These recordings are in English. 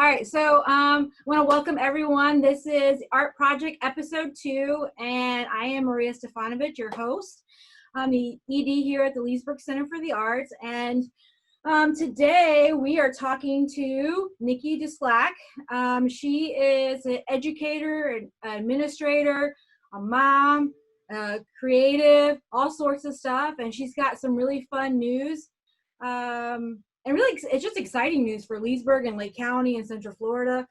right, so I want to welcome everyone. This is Art Project Episode 2, and I am Maria Stefanovic, your host. I'm the ED here at the Leesburg Center for the Arts, and today we are talking to Nikki DeSlack. She is an educator, an administrator, a mom, creative, all sorts of stuff, and she's got some really fun news. And really, it's just exciting news for Leesburg and Lake County and Central Florida.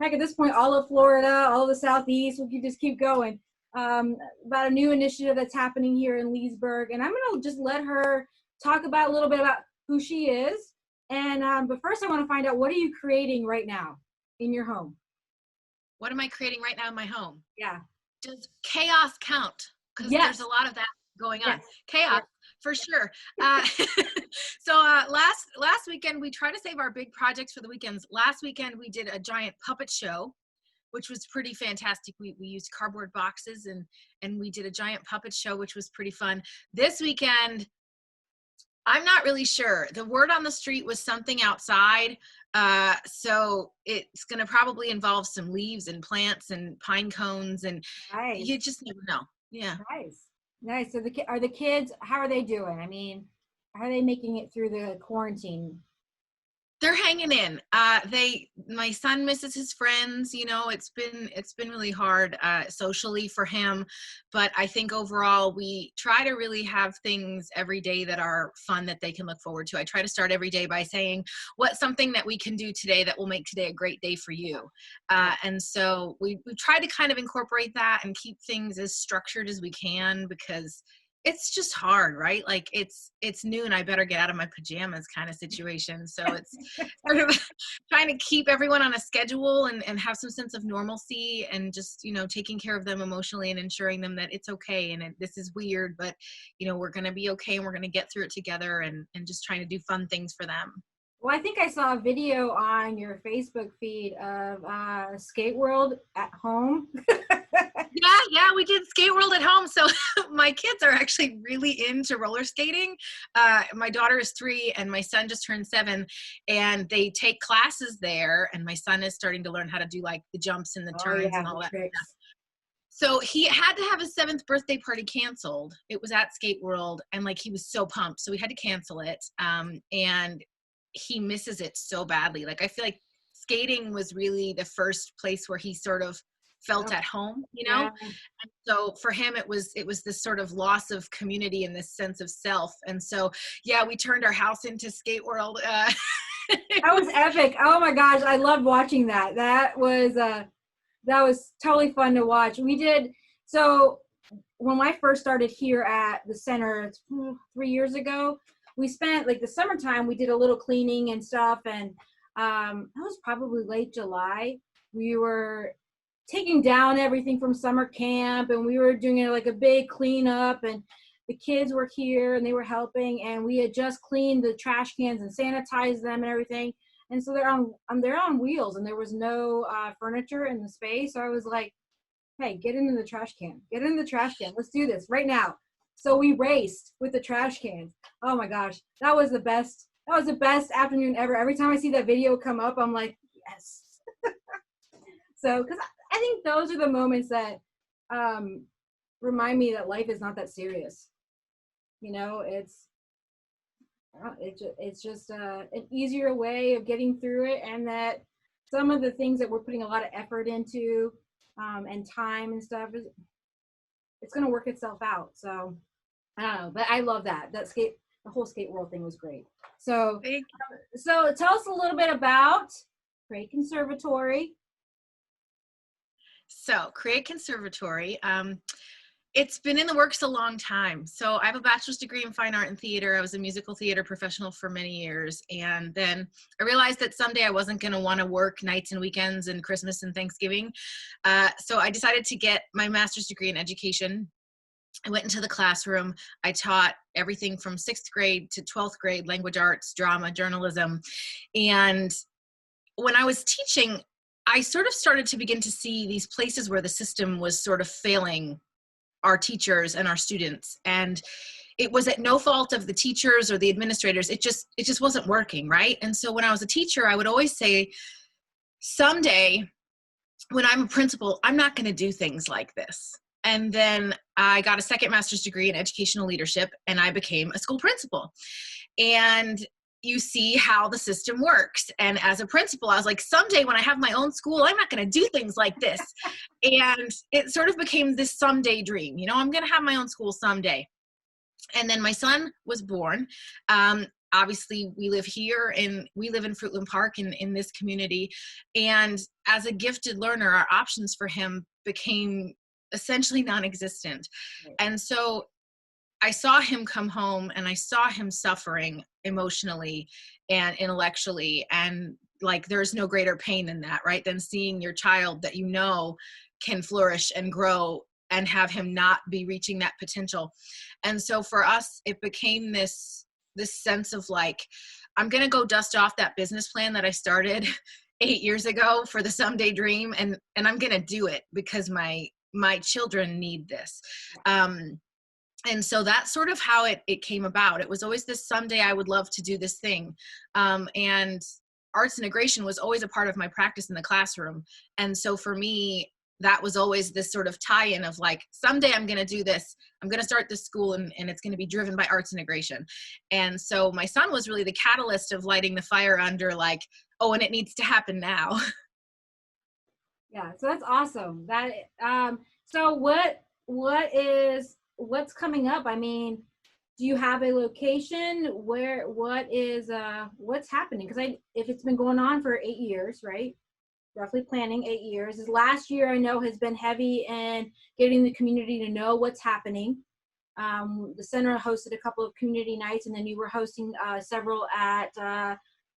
Heck, at this point, all of Florida, all of the Southeast, we can just keep going. About a new initiative that's happening here in Leesburg. And I'm going to just let her talk about a little bit about who she is. And but first, I want to find out, what are you creating right now in your home? What am I creating right now in my home? Yeah. Does chaos count? Because there's a lot of that going on. Yes. Chaos. Yes. For sure. So last weekend, we try to save our big projects for the weekends. Last weekend, we did a giant puppet show, which was pretty fantastic. We used cardboard boxes and we did a giant puppet show, which was pretty fun. This weekend, I'm not really sure. The word on the street was something outside. So it's going to probably involve some leaves and plants and pine cones, and Nice. you just never know. Yeah. Nice. So are the kids, how are they doing? I mean, how are they making it through the quarantine? They're hanging in. My son misses his friends. You know, it's been really hard socially for him, but I think overall we try to really have things every day that are fun, that they can look forward to. I try to start every day by saying, what's something that we can do today that will make today a great day for you? And so we try to kind of incorporate that and keep things as structured as we can, because it's just hard, right? Like it's noon, I better get out of my pajamas kind of situation. So it's sort of trying to keep everyone on a schedule and have some sense of normalcy, and just, you know, taking care of them emotionally and ensuring them that it's okay. And this is weird, but, you know, we're going to be okay, and we're going to get through it together, and just trying to do fun things for them. Well, I think I saw a video on your Facebook feed of Skate World at home. Yeah, we did Skate World at home. So my kids are actually really into roller skating. My daughter is 3 and my son just turned 7, and they take classes there. And my son is starting to learn how to do like the jumps and the turns and all that stuff. So he had to have his 7th birthday party canceled. It was at Skate World, and like he was so pumped, so we had to cancel it. And he misses it so badly. Like I feel like skating was really the first place where he sort of felt at home, you know? Yeah. And so for him, it was this sort of loss of community and this sense of self. And so, yeah, we turned our house into Skate World. That was epic. Oh my gosh. I loved watching that. That was totally fun to watch. So when I first started here at the center 3 years ago, we spent like the summertime, we did a little cleaning and stuff. And that was probably late July. We were taking down everything from summer camp, and we were doing like a big cleanup, and the kids were here and they were helping, and we had just cleaned the trash cans and sanitized them and everything. And so they're on wheels, and there was no furniture in the space. So I was like, hey, get into the trash can. Let's do this right now. So we raced with the trash cans. Oh my gosh, that was the best afternoon ever. Every time I see that video come up, I'm like, yes. So, because I think those are the moments that remind me that life is not that serious. You know, it's just an easier way of getting through it, and that some of the things that we're putting a lot of effort into and time and stuff, it's going to work itself out. So I don't know, but I love that the whole Skate World thing was great. So tell us a little bit about Create Conservatory. So Create Conservatory, it's been in the works a long time. So I have a bachelor's degree in fine art and theater. I was a musical theater professional for many years. And then I realized that someday I wasn't going to want to work nights and weekends and Christmas and Thanksgiving. So I decided to get my master's degree in education. I went into the classroom. I taught everything from 6th grade to 12th grade, language arts, drama, journalism. And when I was teaching, I sort of started to begin to see these places where the system was sort of failing our teachers and our students. And it was at no fault of the teachers or the administrators. It just wasn't working, right? And so when I was a teacher, I would always say, someday when I'm a principal, I'm not going to do things like this. And then I got a second master's degree in educational leadership, and I became a school principal. And you see how the system works. And as a principal, I was like, someday when I have my own school, I'm not going to do things like this. And it sort of became this someday dream. You know, I'm going to have my own school someday. And then my son was born. Obviously, we live here and we live in Fruitland Park in this community. And as a gifted learner, our options for him became essentially non-existent. Right. And so I saw him come home and I saw him suffering emotionally and intellectually. And like, there's no greater pain than that, right? Than seeing your child that you know can flourish and grow and have him not be reaching that potential. And so for us, it became this sense of like, I'm going to go dust off that business plan that I started 8 years ago for the someday dream. And I'm going to do it because my children need this. And so that's sort of how it came about. It was always this someday I would love to do this thing. And arts integration was always a part of my practice in the classroom. And so for me, that was always this sort of tie-in of like, someday I'm going to do this. I'm going to start this school and it's going to be driven by arts integration. And so my son was really the catalyst of lighting the fire under like, oh, and it needs to happen now. Yeah, so that's awesome. That so what's coming up? I mean, do you have a location where what's happening? Because if it's been going on for 8 years, right? Roughly planning 8 years. This last year I know has been heavy in getting the community to know what's happening. The center hosted a couple of community nights, and then you were hosting several at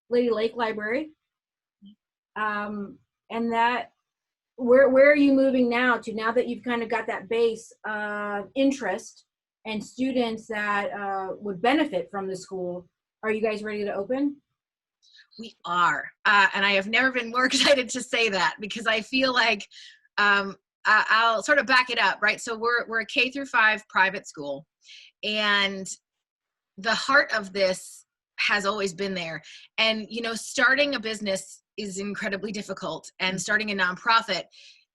Lady Lake Library. And that, where are you moving now that you've kind of got that base of interest and students that would benefit from the school? Are you guys ready to open? We are. And I have never been more excited to say that because I feel like I'll sort of back it up, right? So we're a K-5 private school, and the heart of this has always been there. And, you know, starting a business is incredibly difficult, and starting a nonprofit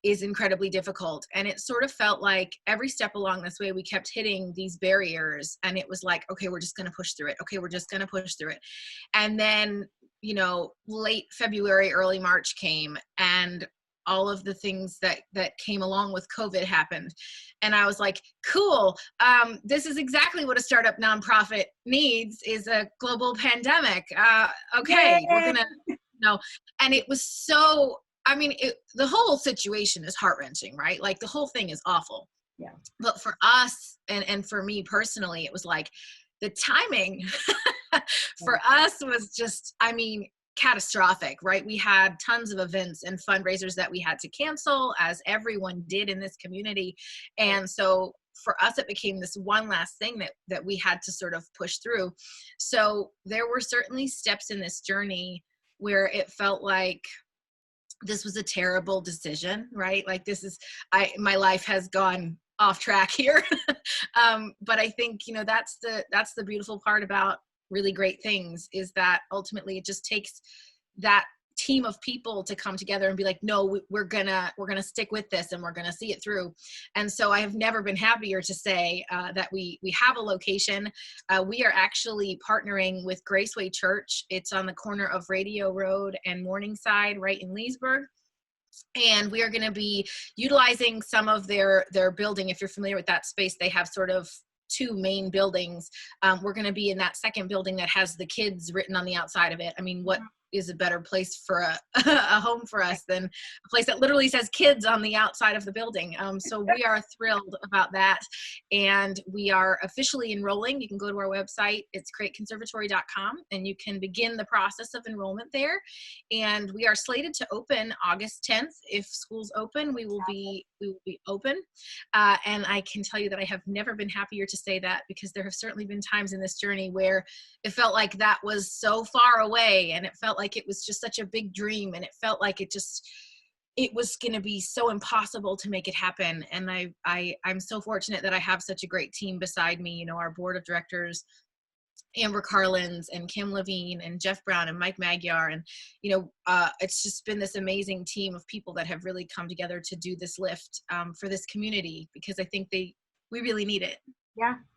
is incredibly difficult. And it sort of felt like every step along this way, we kept hitting these barriers, and it was like, okay, we're just going to push through it. Okay, we're just going to push through it. And then, you know, late February, early March came, and all of the things that came along with COVID happened. And I was like, cool, this is exactly what a startup nonprofit needs, is a global pandemic. Okay, we're gonna, you know, and it was so, I mean, the whole situation is heart-wrenching, right? Like the whole thing is awful. Yeah. But for us, and for me personally, it was like the timing for us was just, I mean, catastrophic, right? We had tons of events and fundraisers that we had to cancel, as everyone did in this community. And so for us, it became this one last thing that we had to sort of push through. So there were certainly steps in this journey where it felt like this was a terrible decision, right? Like my life has gone off track here. But I think, you know, that's the beautiful part about really great things, is that ultimately it just takes that team of people to come together and be like, no, we're gonna stick with this and we're gonna see it through. And so I have never been happier to say that we have a location. We are actually partnering with Graceway Church. It's on the corner of Radio Road and Morningside, right in Leesburg. And we are going to be utilizing some of their building. If you're familiar with that space, they have sort of two main buildings. We're going to be in that second building that has the kids written on the outside of it. I mean, what is a better place for a home for us than a place that literally says kids on the outside of the building. So we are thrilled about that. And we are officially enrolling. You can go to our website. It's createconservatory.com, and you can begin the process of enrollment there. And we are slated to open August 10th. If schools open, we will be open. And I can tell you that I have never been happier to say that, because there have certainly been times in this journey where it felt like that was so far away, and it felt like it was just such a big dream, and it felt like it was going to be so impossible to make it happen. And I'm so fortunate that I have such a great team beside me. You know, our board of directors Amber Carlins and Kim Levine and Jeff Brown and Mike Magyar. And, it's just been this amazing team of people that have really come together to do this lift for this community, because I think we really need it.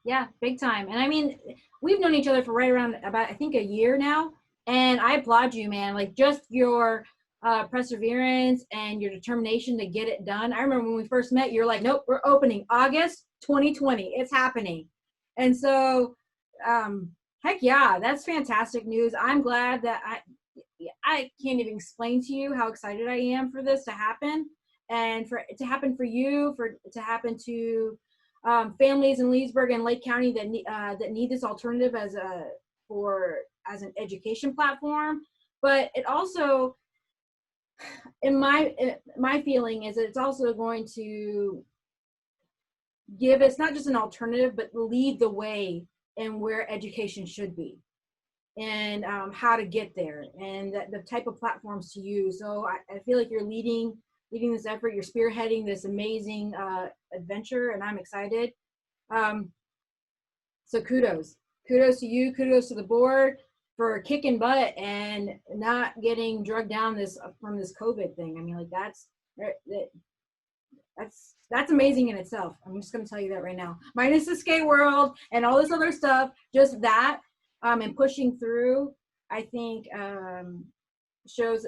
Yeah, big time. And I mean, we've known each other for right around about, I think, a year now. And I applaud you, man. Like, just your perseverance and your determination to get it done. I remember when we first met, you're like, nope, we're opening August 2020. It's happening. And so, heck yeah, that's fantastic news. I'm glad that I can't even explain to you how excited I am for this to happen, and for it to happen for you, for it to happen to families in Leesburg and Lake County that need this alternative as an education platform. But it also, in my feeling, is that it's also going to give us not just an alternative, but lead the way in where education should be, and how to get there, and the type of platforms to use. So I feel like you're leading this effort. You're spearheading this amazing adventure, and I'm excited. So kudos to you, kudos to the board for kicking butt and not getting drugged down from this COVID thing. I mean, like, that's amazing in itself. I'm just going to tell you that right now. Minus the skate world and all this other stuff, just that and pushing through, I think shows,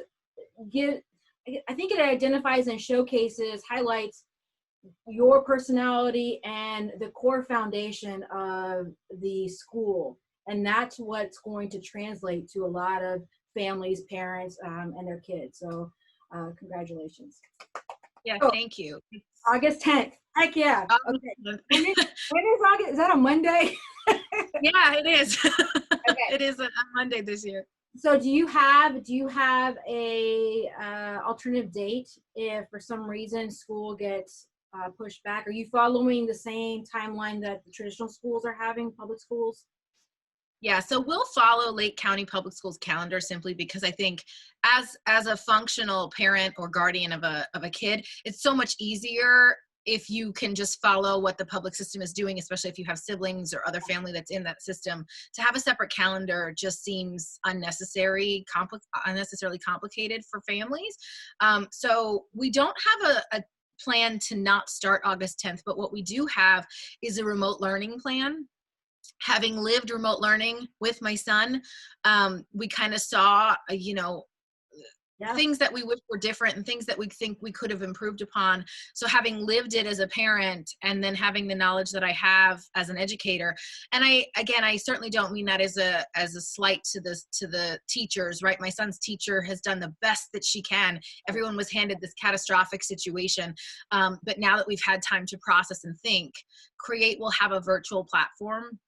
I think it identifies and showcases, highlights your personality and the core foundation of the school. And that's what's going to translate to a lot of families, parents, and their kids. So congratulations. Yeah, thank you. August 10th. Heck yeah. Okay. When is August? Is that a Monday? Yeah, it is. Okay. It is a Monday this year. So do you have a alternative date if for some reason school gets pushed back? Are you following the same timeline that the traditional schools are having, public schools? Yeah, so we'll follow Lake County Public Schools calendar, simply because I think as a functional parent or guardian of a kid, it's so much easier if you can just follow what the public system is doing, especially if you have siblings or other family that's in that system. To have a separate calendar just seems unnecessarily complicated for families. So we don't have a plan to not start August 10th, but what we do have is a remote learning plan. Having lived remote learning with my son, we kind of saw, things that we wish were different and things that we think we could have improved upon. So having lived it as a parent, and then having the knowledge that I have as an educator, and I certainly don't mean that as a slight to the teachers, right? My son's teacher has done the best that she can. Everyone was handed this catastrophic situation. But now that we've had time to process and think, Create will have a virtual platform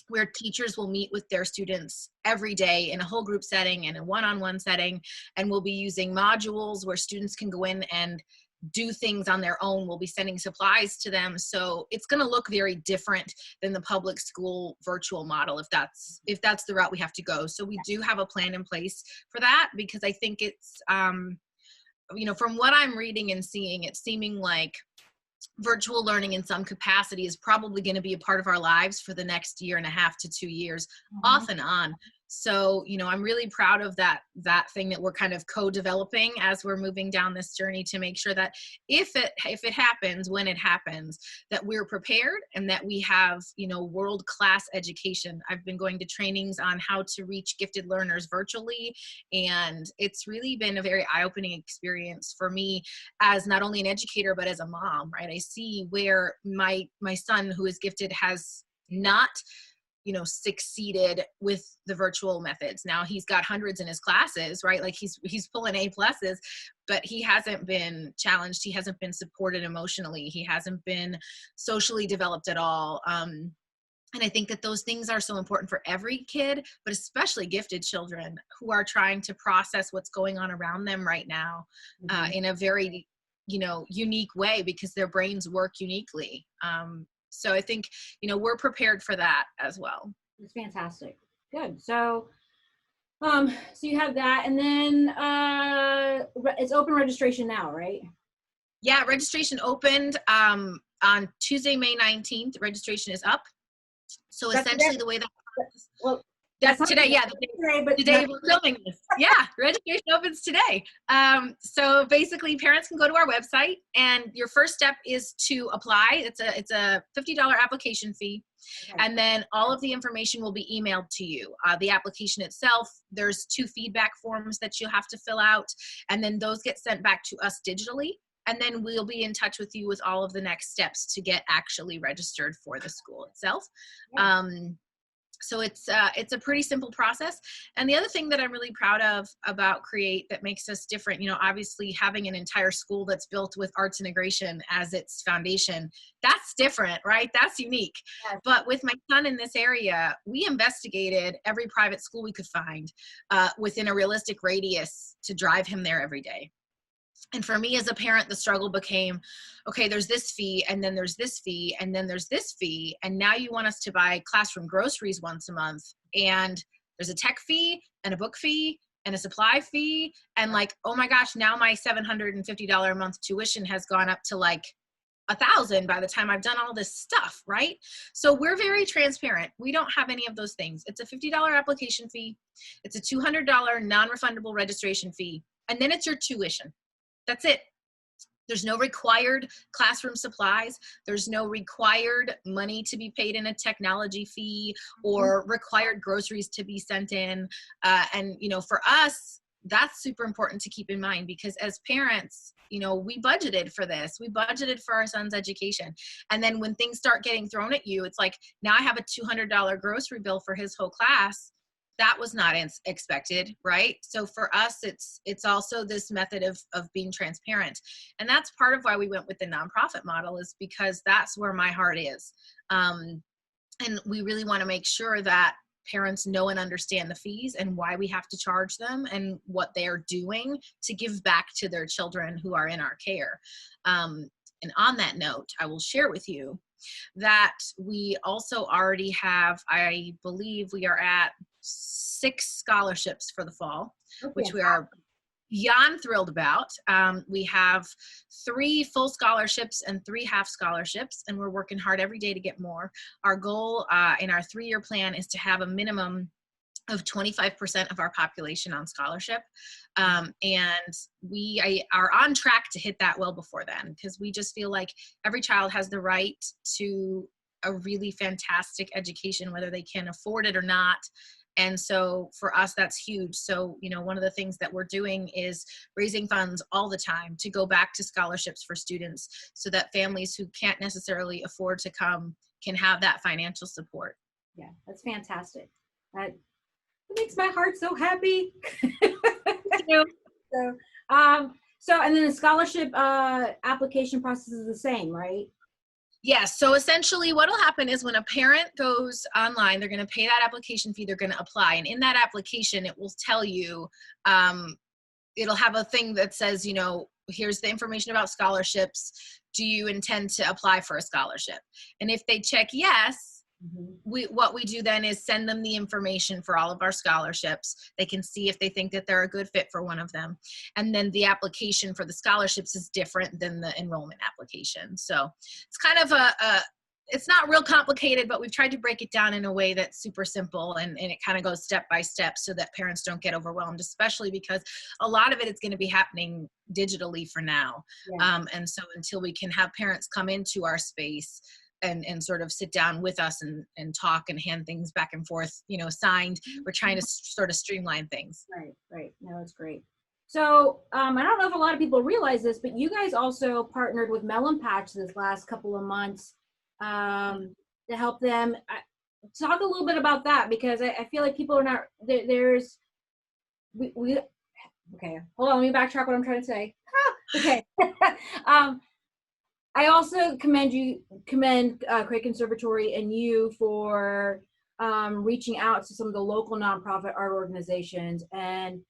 where teachers will meet with their students every day in a whole group setting and a one-on-one setting, and we'll be using modules where students can go in and do things on their own. We'll be sending supplies to them. So it's going to look very different than the public school virtual model, if that's the route we have to go. So we do have a plan in place for that, because I think it's, from what I'm reading and seeing, it's seeming like virtual learning in some capacity is probably going to be a part of our lives for the next 1.5 to 2 years, off and on. So, I'm really proud of that thing that we're kind of co-developing as we're moving down this journey, to make sure that if it happens, when it happens, that we're prepared and that we have, world-class education. I've been going to trainings on how to reach gifted learners virtually, and it's really been a very eye-opening experience for me as not only an educator, but as a mom, right? I see where my son, who is gifted, has not succeeded with the virtual methods. Now he's got hundreds in his classes, right? Like he's pulling A+, but he hasn't been challenged. He hasn't been supported emotionally. He hasn't been socially developed at all. And I think that those things are so important for every kid, but especially gifted children who are trying to process what's going on around them right now in a very, unique way, because their brains work uniquely. So I think, we're prepared for that as well. It's fantastic. Good. So, so you have that, and then it's open registration now, right? Yeah, registration opened on Tuesday, May 19th. Registration is up. So essentially the way that Well, That's today, yeah. The day we're filming this. Yeah, registration opens today. So basically, parents can go to our website, and your first step is to apply. It's a $50 application fee, and then all of the information will be emailed to you. The application itself, there's 2 feedback forms that you have to fill out, and then those get sent back to us digitally. And then we'll be in touch with you with all of the next steps to get actually registered for the school itself. Yeah. So it's a pretty simple process. And the other thing that I'm really proud of about Create that makes us different, obviously having an entire school that's built with arts integration as its foundation, that's different, right? That's unique. Yes. But with my son in this area, we investigated every private school we could find within a realistic radius to drive him there every day. And for me as a parent, the struggle became, okay, there's this fee, and then there's this fee, and then there's this fee. And now you want us to buy classroom groceries once a month. And there's a tech fee and a book fee and a supply fee. And like, oh my gosh, now my $750 a month tuition has gone up to like $1,000 by the time I've done all this stuff, right? So we're very transparent. We don't have any of those things. It's a $50 application fee. It's a $200 non-refundable registration fee. And then it's your tuition. That's it. There's no required classroom supplies. There's no required money to be paid in a technology fee or required groceries to be sent in. And, for us, that's super important to keep in mind because as parents, we budgeted for this. We budgeted for our son's education. And then when things start getting thrown at you, it's like, now I have a $200 grocery bill for his whole class. That was not expected, right? So for us, it's also this method of being transparent. And that's part of why we went with the nonprofit model is because that's where my heart is. And we really want to make sure that parents know and understand the fees and why we have to charge them and what they're doing to give back to their children who are in our care. And on that note, I will share with you that we also already have, I believe we are at 6 scholarships for the fall, which we are beyond thrilled about. We have 3 full scholarships and 3 half scholarships, and we're working hard every day to get more. Our goal in our 3-year plan is to have a minimum of 25% of our population on scholarship. And we are on track to hit that well before then, because we just feel like every child has the right to a really fantastic education, whether they can afford it or not. And so for us, that's huge. So, one of the things that we're doing is raising funds all the time to go back to scholarships for students so that families who can't necessarily afford to come can have that financial support. Yeah, that's fantastic. That makes my heart so happy. So, and then the scholarship application process is the same, right? Yes. So essentially what will happen is when a parent goes online, they're going to pay that application fee, they're going to apply. And in that application, it will tell you, it'll have a thing that says, here's the information about scholarships. Do you intend to apply for a scholarship? And if they check yes, what we do then is send them the information for all of our scholarships. They can see if they think that they're a good fit for one of them. And then the application for the scholarships is different than the enrollment application. So it's kind of it's not real complicated, but we've tried to break it down in a way that's super simple and it kind of goes step by step so that parents don't get overwhelmed, especially because a lot of it is going to be happening digitally for now. Yeah. And so until we can have parents come into our space and sort of sit down with us and talk and hand things back and forth, signed. We're trying to sort of streamline things. Right. No, that's great. So I don't know if a lot of people realize this, but you guys also partnered with Melon Patch this last couple of months to help them. Talk a little bit about that, because I feel like people are not, okay, hold on, let me backtrack what I'm trying to say. Okay. I also commend Craig Conservatory and you for reaching out to some of the local nonprofit art organizations and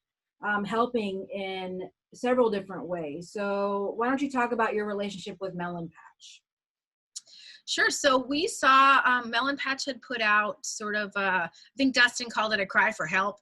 helping in several different ways. So why don't you talk about your relationship with Melon Patch? Sure. So we saw Melon Patch had put out sort of, I think Dustin called it a cry for help,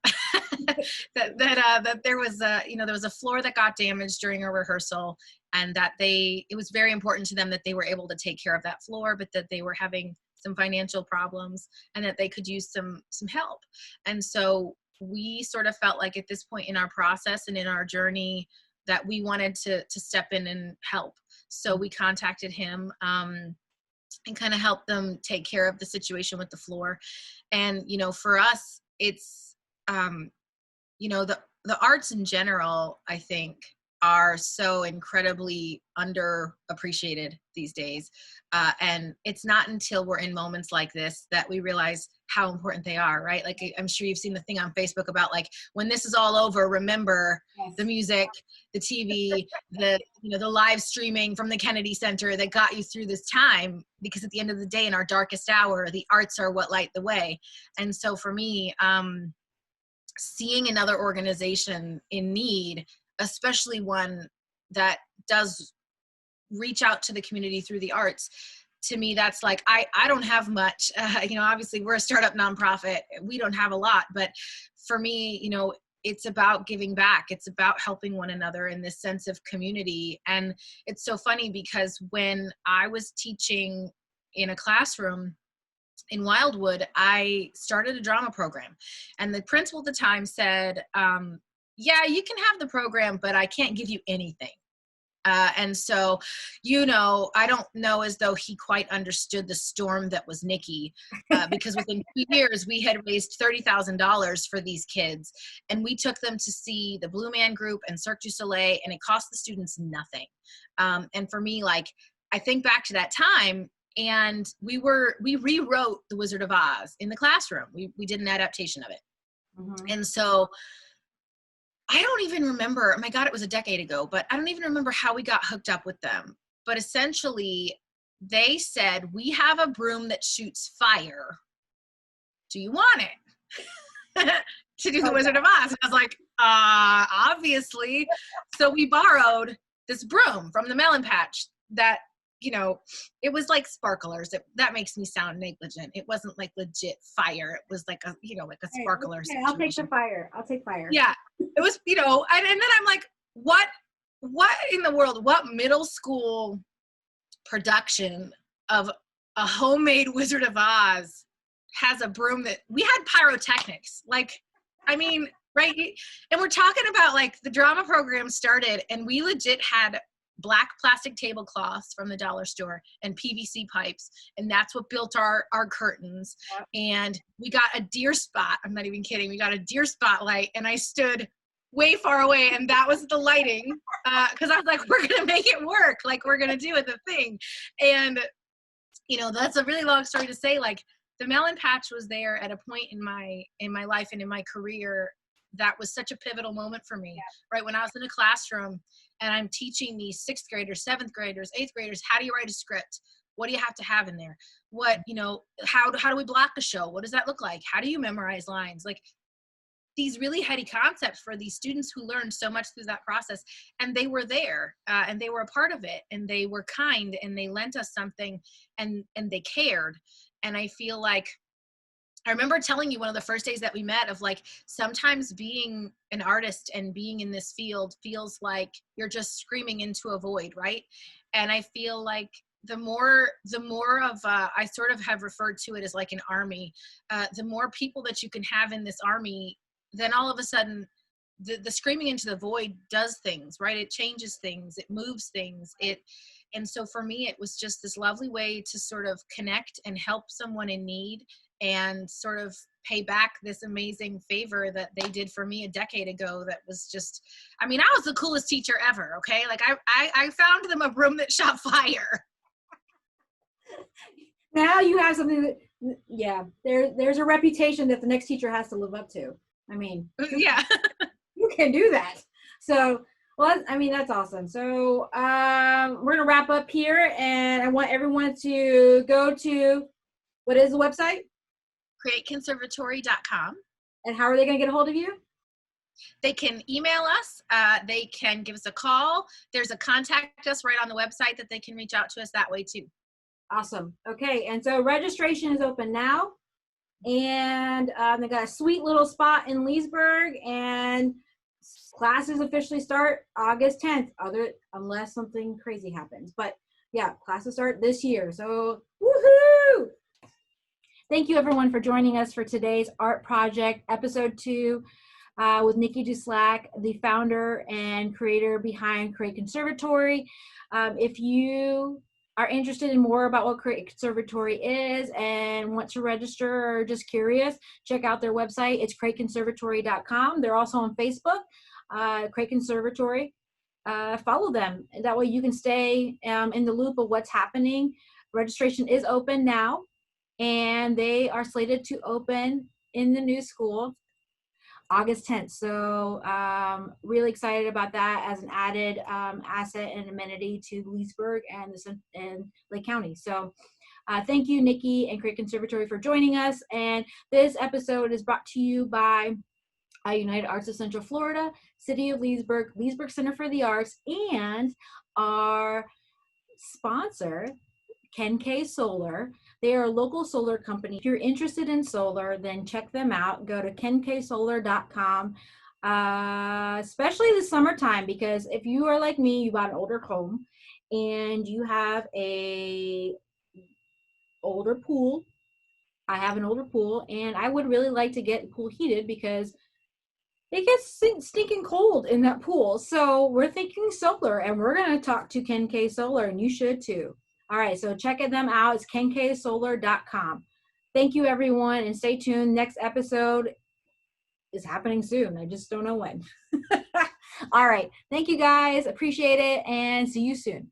that there was there was a floor that got damaged during a rehearsal, and that it was very important to them that they were able to take care of that floor, but that they were having some financial problems, and that they could use some help. And so we sort of felt like at this point in our process and in our journey that we wanted to step in and help. So we contacted him and kind of helped them take care of the situation with the floor. And, you know, for us, it's, you know, the arts in general, I think, are so incredibly underappreciated these days. And it's not until we're in moments like this that we realize how important they are, right? Like, I'm sure you've seen the thing on Facebook about, like, when this is all over, remember the music, the TV, the, you know, the live streaming from the Kennedy Center that got you through this time, because at the end of the day, in our darkest hour, the arts are what light the way. And so for me, seeing another organization in need, especially one that does reach out to the community through the arts, to me, that's like, I don't have much, you know, obviously we're a startup nonprofit. We don't have a lot, but for me, you know, it's about giving back. It's about helping one another in this sense of community. And it's so funny because when I was teaching in a classroom in Wildwood, I started a drama program, and the principal at the time said, yeah, you can have the program, but I can't give you anything. And so, you know, I don't know as though he quite understood the storm that was Nikki, because within 2 years we had raised $30,000 for these kids, and we took them to see the Blue Man Group and Cirque du Soleil, and it cost the students nothing. And for me, like, I think back to that time, and we rewrote The Wizard of Oz in the classroom. We did an adaptation of it. Mm-hmm. And so I don't even remember, oh my God, it was a decade ago, but I don't even remember how we got hooked up with them. But essentially, they said, we have a broom that shoots fire. Do you want it? To do The Wizard of Oz. And I was like, obviously. So we borrowed this broom from the Melon Patch that, you know, it was like sparklers. That makes me sound negligent. It wasn't like legit fire. It was like a, you know, like a sparkler. Okay, I'll take the fire. I'll take fire. Yeah. It was, you know, and then I'm like, what in the world, what middle school production of a homemade Wizard of Oz has a broom that, we had pyrotechnics? Like, I mean, right? And we're talking about, like, the drama program started, and we legit had black plastic tablecloths from the dollar store and PVC pipes, and that's what built our curtains. Yep. And we got a deer spot. I'm not even kidding. We got a deer spotlight, and I stood way far away, and that was the lighting, because I was like, we're gonna make it work. Like, we're gonna do it the thing. And, you know, that's a really long story to say, like, the Melon Patch was there at a point in my life and in my career that was such a pivotal moment for me. Yeah. Right when I was in a classroom and I'm teaching these 6th graders, 7th graders, 8th graders, how do you write a script? What do you have to have in there? What, you know, how do we block a show? What does that look like? How do you memorize lines? Like, these really heady concepts for these students who learned so much through that process. And they were there, and they were a part of it, and they were kind, and they lent us something, and they cared. And I feel like, I remember telling you one of the first days that we met of, like, sometimes being an artist and being in this field feels like you're just screaming into a void, right? And I feel like the more of, I sort of have referred to it as like an army, the more people that you can have in this army, then all of a sudden the screaming into the void does things, right? It changes things, it moves things. And so for me, it was just this lovely way to sort of connect and help someone in need, and sort of pay back this amazing favor that they did for me a decade ago. That was just, I mean, I was the coolest teacher ever, okay? Like, I found them a broom that shot fire. Now you have something that, yeah, there's a reputation that the next teacher has to live up to. I mean, yeah, you can do that. So, well, I mean, that's awesome. So we're going to wrap up here, and I want everyone to go to, what is the website? createconservatory.com. And how are they going to get a hold of you? They can email us. They can give us a call. There's a contact us right on the website that they can reach out to us that way too. Awesome. Okay. And so registration is open now. And they got a sweet little spot in Leesburg, and classes officially start August 10th, unless something crazy happens. But yeah, classes start this year. So woohoo! Thank you everyone for joining us for today's art project, episode 2, with Nikki Duslack, the founder and creator behind Create Conservatory. If you are interested in more about what Create Conservatory is and want to register or just curious, check out their website. It's createconservatory.com. They're also on Facebook, Create Conservatory. Follow them. That way you can stay in the loop of what's happening. Registration is open now, and they are slated to open in the new school August 10th. So really excited about that as an added asset and amenity to Leesburg and Lake County. So thank you, Nikki and Create Conservatory, for joining us. And this episode is brought to you by United Arts of Central Florida, City of Leesburg, Leesburg Center for the Arts, and our sponsor, Ken K Solar. They are a local solar company. If you're interested in solar, then check them out. Go to kenksolar.com, especially the summertime, because if you are like me, you bought an older home and you have a older pool. I have an older pool, and I would really like to get the pool heated because it gets stinking cold in that pool. So we're thinking solar, and we're going to talk to Ken K Solar, and you should too. All right, so check them out. It's kenksolar.com. Thank you, everyone, and stay tuned. Next episode is happening soon. I just don't know when. All right, thank you guys. Appreciate it, and see you soon.